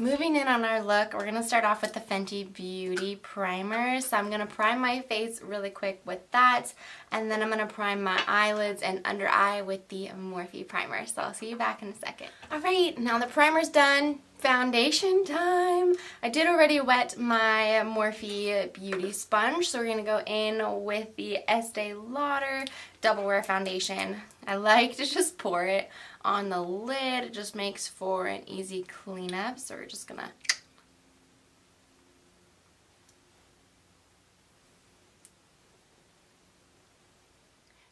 Moving in on our look, we're going to start off with the Fenty Beauty Primer. So I'm going to prime my face really quick with that, and then I'm going to prime my eyelids and under eye with the Morphe Primer. So I'll see you back in a second. Alright, now the primer's done. Foundation time! I did already wet my Morphe Beauty Sponge, so we're going to go in with the Estee Lauder Double Wear Foundation. I like to just pour it on the lid. It just makes for an easy cleanup, so we're just going to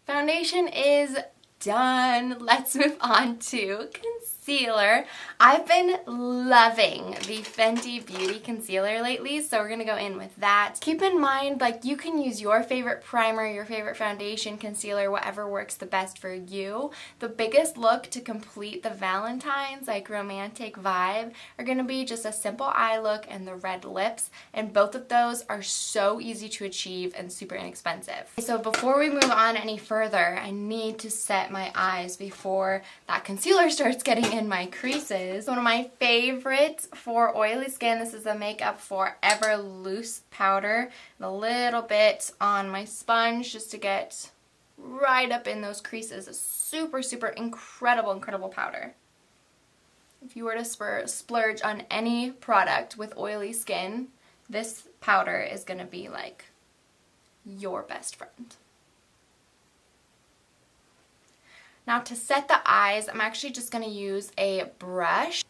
foundation is done. Let's move on to concealer. I've been loving the Fenty Beauty Concealer lately, so we're going to go in with that. Keep in mind, like, you can use your favorite primer, your favorite foundation, concealer, whatever works the best for you. The biggest look to complete the Valentines, like, romantic vibe are going to be just a simple eye look and the red lips, and both of those are so easy to achieve and super inexpensive. So before we move on any further, I need to set my eyes before that concealer starts getting in my creases. One of my favorites for oily skin, this is the Makeup Forever Loose Powder. And a little bit on my sponge just to get right up in those creases. A super, super incredible powder. If you were to splurge on any product with oily skin, this powder is going to be like your best friend. Now to set the eyes, I'm actually just going to use a brush.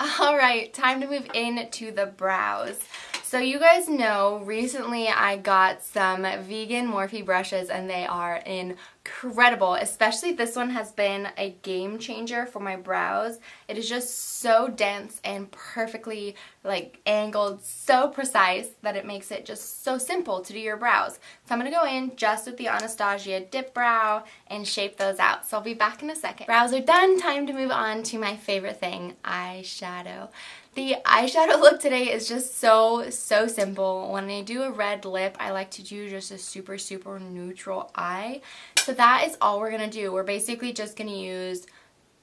Alright, time to move into the brows. So you guys know, recently I got some vegan Morphe brushes and they are incredible. Especially this one has been a game changer for my brows. It is just so dense and perfectly like angled, so precise that it makes it just so simple to do your brows. So I'm going to go in just with the Anastasia Dip Brow and shape those out. So I'll be back in a second. Brows are done, time to move on to my favorite thing, eyeshadow. The eyeshadow look today is just so simple. When I do a red lip, I like to do just a super neutral eye. So that is all we're going to do. We're basically just going to use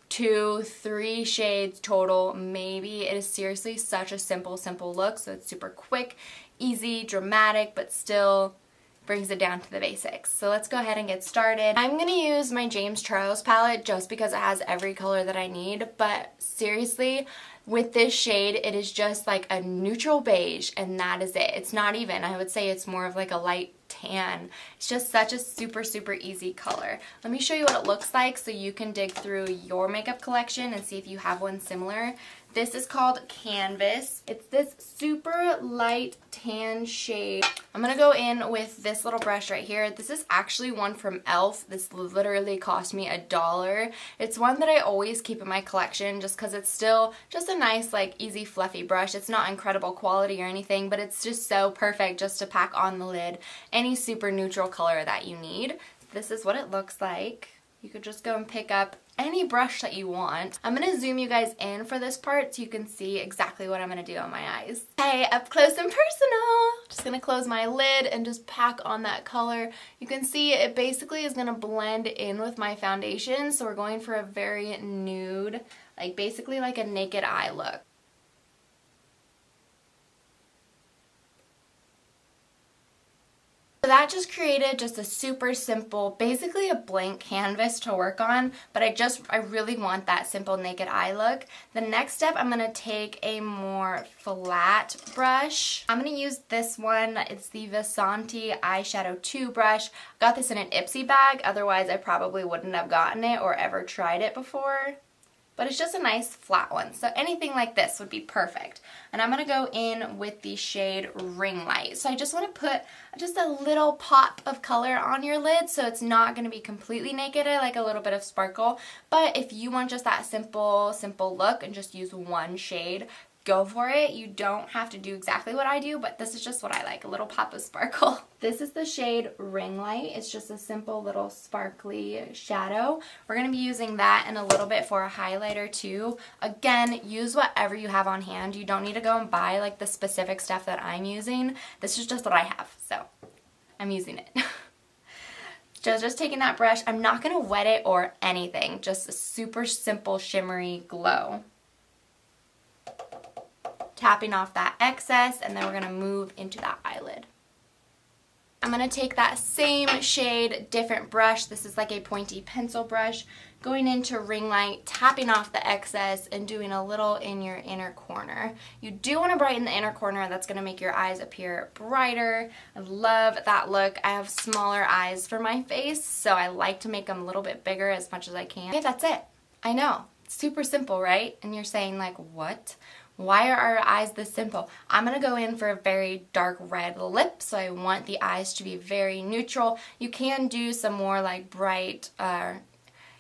2-3 shades total, maybe. It is seriously such a simple look. So it's super quick, easy, dramatic, but still brings it down to the basics. So let's go ahead and get started. I'm going to use my James Charles palette just because it has every color that I need, but seriously, with this shade, it is just like a neutral beige, and that is it. It's not even, I would say it's more of like a light tan. It's just such a super easy color. Let me show you what it looks like so you can dig through your makeup collection and see if you have one similar. This is called Canvas. It's this super light tan shade. I'm going to go in with this little brush right here. This is actually one from e.l.f. This literally cost me $1. It's one that I always keep in my collection just because it's still just a nice, like, easy, fluffy brush. It's not incredible quality or anything, but it's just so perfect just to pack on the lid any super neutral color that you need. This is what it looks like. You could just go and pick up any brush that you want. I'm going to zoom you guys in for this part so you can see exactly what I'm going to do on my eyes. Hey, up close and personal! Just going to close my lid and just pack on that color. You can see it basically is going to blend in with my foundation, so we're going for a very nude, like basically like a naked eye look. So that just created just a super simple, basically a blank canvas to work on, but I really want that simple naked eye look. The next step, I'm going to take a more flat brush. I'm going to use this one. It's the Vasanti Eyeshadow 2 brush. I got this in an Ipsy bag, otherwise I probably wouldn't have gotten it or ever tried it before. But it's just a nice flat one, so anything like this would be perfect. And I'm going to go in with the shade Ringlight. So I just want to put just a little pop of color on your lid, so it's not going to be completely naked. I like a little bit of sparkle, but if you want just that simple look and just use one shade, go for it. You don't have to do exactly what I do, but this is just what I like, a little pop of sparkle. This is the shade Ringlight. It's just a simple little sparkly shadow. We're going to be using that and a little bit for a highlighter too. Again, use whatever you have on hand. You don't need to go and buy like the specific stuff that I'm using. This is just what I have, so I'm using it. Just taking that brush, I'm not going to wet it or anything, just a super simple shimmery glow. Tapping off that excess, and then we're going to move into that eyelid. I'm going to take that same shade, different brush. This is like a pointy pencil brush. Going into Ringlight, tapping off the excess, and doing a little in your inner corner. You do want to brighten the inner corner. That's going to make your eyes appear brighter. I love that look. I have smaller eyes for my face, so I like to make them a little bit bigger as much as I can. Okay, that's it. I know. Super simple, right? And you're saying like, what? Why are our eyes this simple? I'm going to go in for a very dark red lip, so I want the eyes to be very neutral. You can do some more like bright,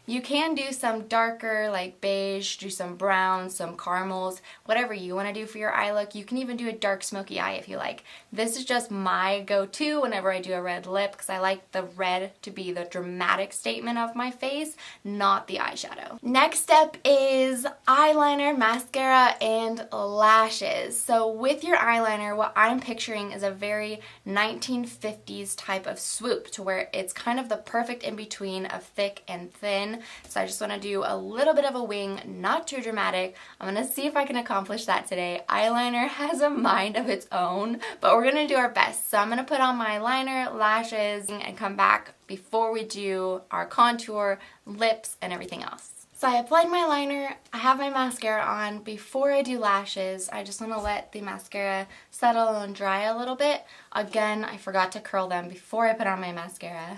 you can do some darker like beige, do some browns, some caramels, whatever you want to do for your eye look. You can even do a dark smoky eye if you like. This is just my go-to whenever I do a red lip because I like the red to be the dramatic statement of my face, not the eyeshadow. Next step is eyeliner, mascara, and lashes. So with your eyeliner, what I'm picturing is a very 1950s type of swoop to where it's kind of the perfect in-between of thick and thin. So I just want to do a little bit of a wing, not too dramatic. I'm going to see if I can accomplish that today. Eyeliner has a mind of its own, but we're going to do our best. So I'm going to put on my liner, lashes, and come back before we do our contour, lips, and everything else. So I applied my liner, I have my mascara on. Before I do lashes, I just want to let the mascara settle and dry a little bit. Again, I forgot to curl them before I put on my mascara.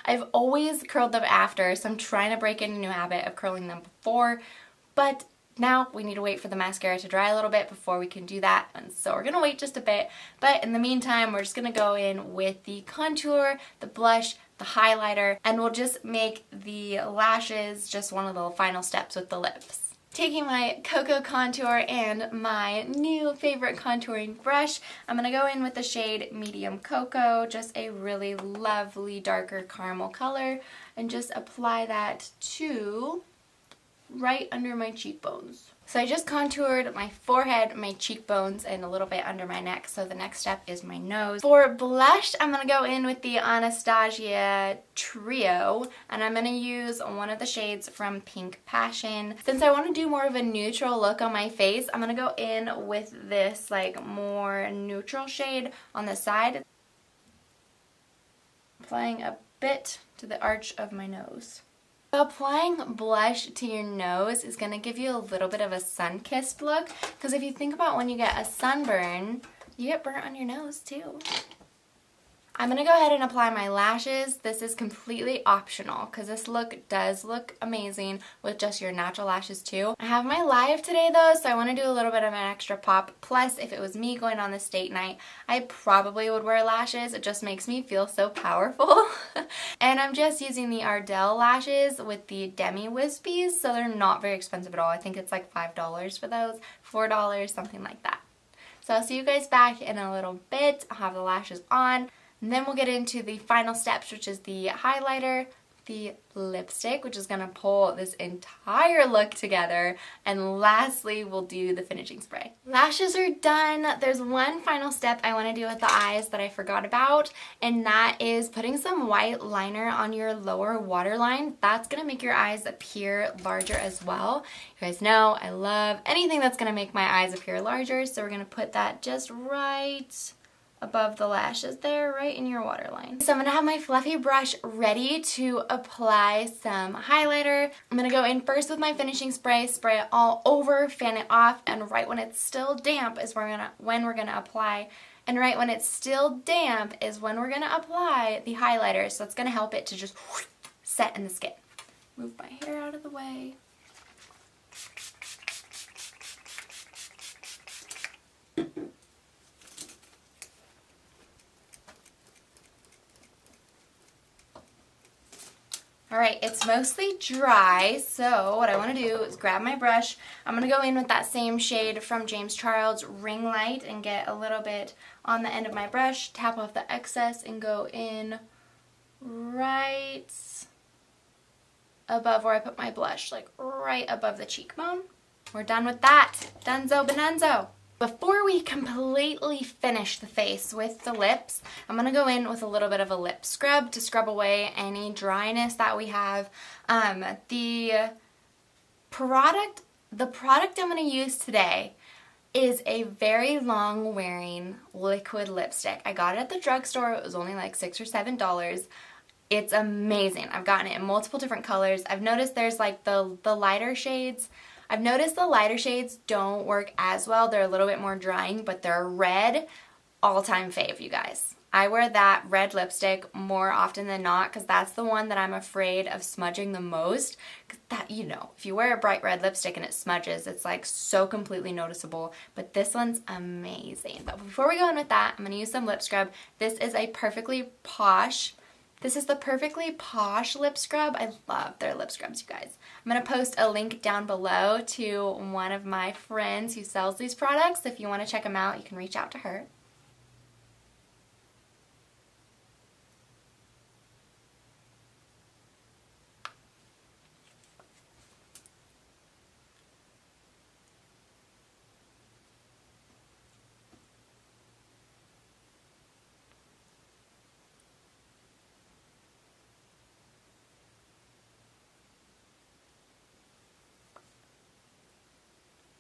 I've always curled them after, so I'm trying to break in a new habit of curling them before, but now we need to wait for the mascara to dry a little bit before we can do that, and so we're going to wait just a bit. But in the meantime, we're just going to go in with the contour, the blush, the highlighter, and we'll just make the lashes just one of the final steps with the lips. Taking my Cocoa Contour and my new favorite contouring brush, I'm going to go in with the shade Medium Cocoa, just a really lovely darker caramel color, and just apply that to right under my cheekbones. So I just contoured my forehead, my cheekbones, and a little bit under my neck. So the next step is my nose. For blush, I'm going to go in with the Anastasia Trio, and I'm going to use one of the shades from Pink Passion. Since I want to do more of a neutral look on my face, I'm going to go in with this like more neutral shade on the side. Applying a bit to the arch of my nose. Applying blush to your nose is going to give you a little bit of a sun-kissed look, because if you think about when you get a sunburn, you get burnt on your nose too. I'm going to go ahead and apply my lashes. This is completely optional because this look does look amazing with just your natural lashes too. I have my live today though, so I want to do a little bit of an extra pop. Plus, if it was me going on this date night, I probably would wear lashes. It just makes me feel so powerful. And I'm just using the Ardell lashes with the Demi Wispies, so they're not very expensive at all. I think it's like $5 for those, $4, something like that. So I'll see you guys back in a little bit. I'll have the lashes on. And then we'll get into the final steps, which is the highlighter, the lipstick, which is going to pull this entire look together, and lastly, we'll do the finishing spray. Lashes are done. There's one final step I want to do with the eyes that I forgot about, and that is putting some white liner on your lower waterline. That's going to make your eyes appear larger as well. You guys know I love anything that's going to make my eyes appear larger, so we're going to put that just right above the lashes there, right in your waterline. So I'm going to have my fluffy brush ready to apply some highlighter. I'm going to go in first with my finishing spray, spray it all over, fan it off, and right when it's still damp is when we're going to apply. And right when it's still damp is when we're going to apply the highlighter. So it's going to help it to just set in the skin. Move my hair out of the way. Alright, it's mostly dry, so what I want to do is grab my brush. I'm going to go in with that same shade from James Charles, Ringlight, and get a little bit on the end of my brush, tap off the excess, and go in right above where I put my blush, like right above the cheekbone. We're done with that. Dunzo Benunzo. Before we completely finish the face with the lips, I'm going to go in with a little bit of a lip scrub to scrub away any dryness that we have. The product I'm going to use today is a very long wearing liquid lipstick. I got it at the drugstore. It was only like $6 or $7. It's amazing. I've gotten it in multiple different colors. I've noticed there's like the lighter shades. I've noticed the lighter shades don't work as well. They're a little bit more drying, but they're red, all-time fave, you guys. I wear that red lipstick more often than not because that's the one that I'm afraid of smudging the most. That, you know, if you wear a bright red lipstick and it smudges, it's like so completely noticeable. But this one's amazing. But before we go in with that, I'm going to use some lip scrub. This is a Perfectly Posh. This is the Perfectly Posh lip scrub. I love their lip scrubs, you guys. I'm going to post a link down below to one of my friends who sells these products. If you want to check them out, you can reach out to her.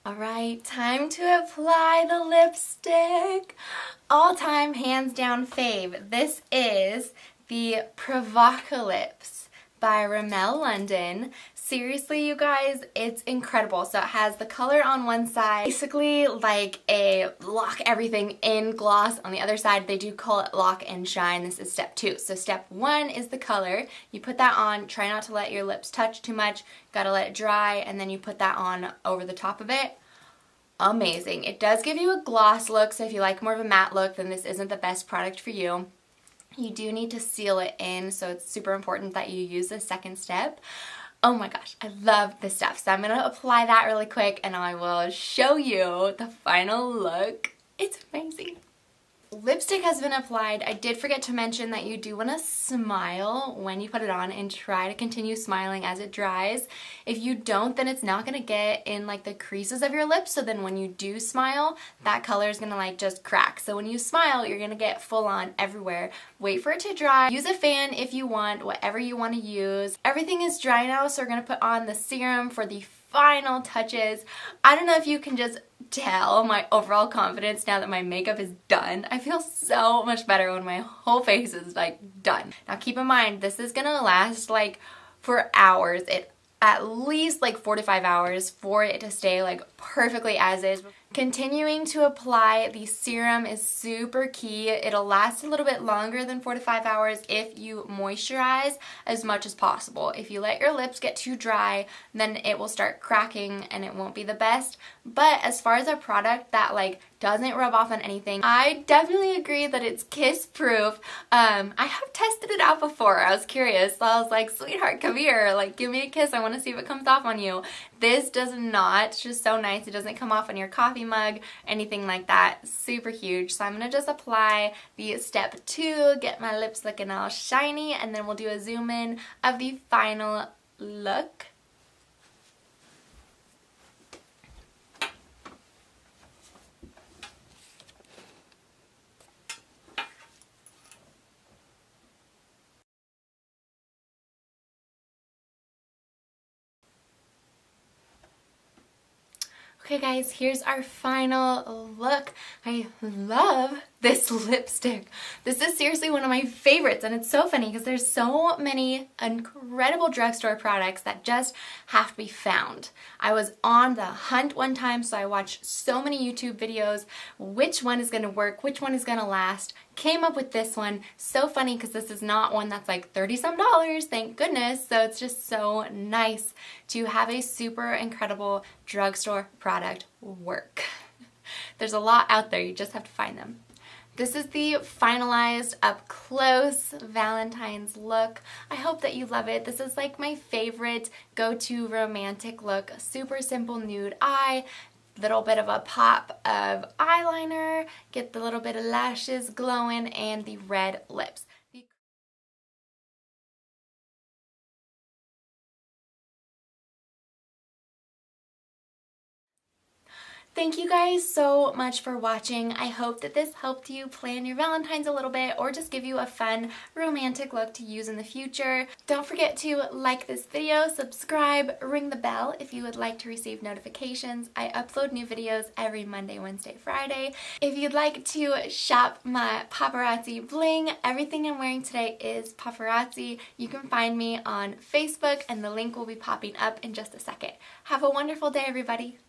Alright, time to apply the lipstick. All-time, hands down fave. This is the Provocalypse by Rimmel London. Seriously, you guys, it's incredible. So it has the color on one side, basically like a lock everything in gloss. On the other side, they do call it lock and shine. This is step 2. So step 1 is the color. You put that on, try not to let your lips touch too much. Gotta let it dry, and then you put that on over the top of it. Amazing. It does give you a gloss look, so if you like more of a matte look, then this isn't the best product for you. You do need to seal it in, so it's super important that you use the second step. Oh my gosh, I love this stuff. So I'm going to apply that really quick and I will show you the final look. It's amazing. Lipstick has been applied. I did forget to mention that you do want to smile when you put it on and try to continue smiling as it dries. If you don't, then it's not going to get in like the creases of your lips, so then when you do smile, that color is going to like just crack. So when you smile, you're going to get full on everywhere. Wait for it to dry. Use a fan if you want, whatever you want to use. Everything is dry now, so we're going to put on the serum for the final touches. I don't know if you can just tell my overall confidence now that my makeup is done. I feel so much better when my whole face is like done. Now keep in mind, this is gonna last like for hours. At least like 4 to 5 hours for it to stay like perfectly as is. Continuing to apply the serum is super key. It'll last a little bit longer than 4 to 5 hours if you moisturize as much as possible. If you let your lips get too dry, then it will start cracking and it won't be the best. But as far as a product that like doesn't rub off on anything, I definitely agree that it's kiss proof. I have tested it out before. I was curious, so I was like, sweetheart, come here, like give me a kiss. I want to see if it comes off on you. This does not. It's just so nice. It doesn't come off on your coffee mug, anything like that. Super huge. So I'm going to just apply the step 2, get my lips looking all shiny, and then we'll do a zoom in of the final look. Okay guys, here's our final look. I love this lipstick. This is seriously one of my favorites, and it's so funny because there's so many incredible drugstore products that just have to be found. I was on the hunt one time, so I watched so many YouTube videos, which one is going to work, which one is going to last. Came up with this one. So funny because this is not one that's like $30-some, thank goodness. So it's just so nice to have a super incredible drugstore product work. There's a lot out there, you just have to find them. This is the finalized up close Valentine's look. I hope that you love it. This is like my favorite go-to romantic look. Super simple nude eye, little bit of a pop of eyeliner, get the little bit of lashes glowing, and the red lips. Thank you guys so much for watching. I hope that this helped you plan your Valentine's a little bit or just give you a fun romantic look to use in the future. Don't forget to like this video, subscribe, ring the bell if you would like to receive notifications. I upload new videos every Monday, Wednesday, Friday. If you'd like to shop my paparazzi bling, everything I'm wearing today is paparazzi. You can find me on Facebook and the link will be popping up in just a second. Have a wonderful day, everybody.